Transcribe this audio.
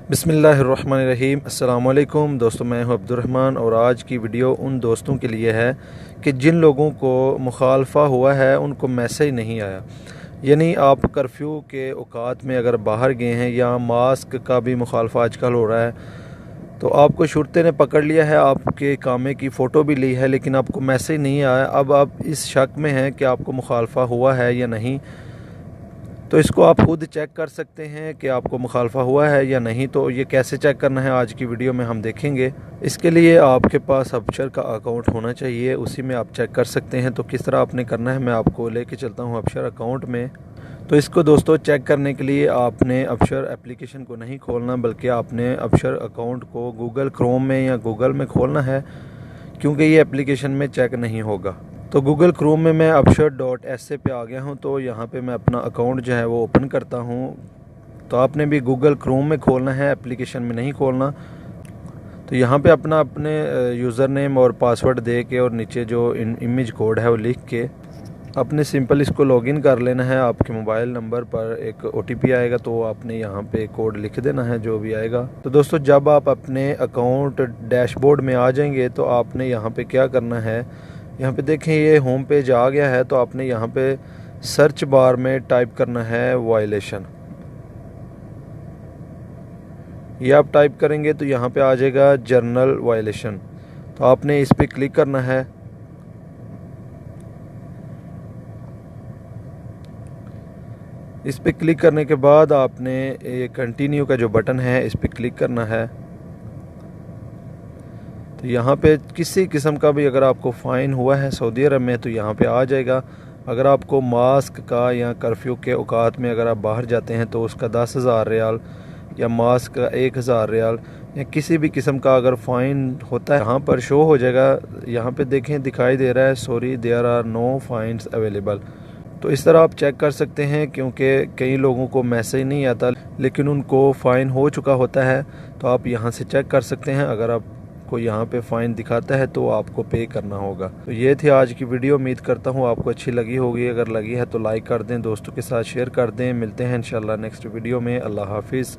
बिस्मिल्लाहिर्रहमानिर्रहीम। अस्सलाम वालेकुम दोस्तों, मैं हूं अब्दुर्रहमान और आज की वीडियो उन दोस्तों के लिए है कि जिन लोगों को मुखालफा हुआ है उनको मैसेज नहीं आया। यानी आप कर्फ्यू के औकात में अगर बाहर गए हैं या मास्क का भी मुखालफा आजकल हो रहा है तो आपको शुरते ने पकड़ लिया है, आपके कामे की फ़ोटो भी ली है लेकिन आपको मैसेज नहीं आया। अब आप इस शक में हैं कि आपको मुखालफा हुआ है या नहीं, तो इसको आप खुद चेक कर सकते हैं कि आपको मुखालफा हुआ है या नहीं। तो ये कैसे चेक करना है आज की वीडियो में हम देखेंगे। इसके लिए आपके पास अबशर का अकाउंट होना चाहिए, उसी में आप चेक कर सकते हैं। तो किस तरह आपने करना है मैं आपको लेके चलता हूँ अबशर अकाउंट में। तो इसको दोस्तों चेक करने के लिए आपने अबशर एप्लीकेशन को नहीं खोलना, बल्कि आपने अबशर अकाउंट को गूगल क्रोम में या गूगल में खोलना है, क्योंकि ये एप्लीकेशन में चेक नहीं होगा। तो गूगल क्रोम में मैं abshar.sa पे आ गया हूँ। तो यहाँ पे मैं अपना अकाउंट जो है वो ओपन करता हूँ। तो आपने भी गूगल क्रोम में खोलना है, एप्लीकेशन में नहीं खोलना। तो यहाँ पे अपने यूज़र नेम और पासवर्ड दे के और नीचे जो इमेज कोड है वो लिख के आपने सिंपल इसको लॉगिन कर लेना है। आपके मोबाइल नंबर पर एक OTP आएगा, तो आपने यहाँ पे कोड लिख देना है जो भी आएगा। तो दोस्तों जब आप अपने अकाउंट डैशबोर्ड में आ जाएंगे तो आपने यहाँ पे क्या करना है, यहाँ पे देखें ये होम पेज आ गया है। तो आपने यहाँ पे सर्च बार में टाइप करना है वायलेशन। ये आप टाइप करेंगे तो यहाँ पे आ जाएगा जर्नल वायलेशन। तो आपने इस पर क्लिक करना है। इस पर क्लिक करने के बाद आपने ये कंटिन्यू का जो बटन है इस पर क्लिक करना है। तो यहाँ पे किसी किस्म का भी अगर आपको फ़ाइन हुआ है सऊदी अरब में तो यहाँ पे आ जाएगा। अगर आपको मास्क का या कर्फ्यू के औकात में अगर आप बाहर जाते हैं तो उसका 10,000 रियाल या मास्क का 1,000 रियाल या किसी भी किस्म का अगर फ़ाइन होता है यहाँ पर शो हो जाएगा। यहाँ पे देखें दिखाई दे रहा है sorry there are no fines available. तो इस तरह आप चेक कर सकते हैं, क्योंकि कई लोगों को मैसेज नहीं आता लेकिन उनको फ़ाइन हो चुका होता है। तो आप यहाँ से चेक कर सकते हैं। अगर आपको यहाँ पे फ़ाइन दिखाता है तो आपको पे करना होगा। तो ये थी आज की वीडियो। उम्मीद करता हूँ आपको अच्छी लगी होगी। अगर लगी है तो लाइक कर दें, दोस्तों के साथ शेयर कर दें। मिलते हैं इंशाल्लाह नेक्स्ट वीडियो में। अल्लाह हाफिज़।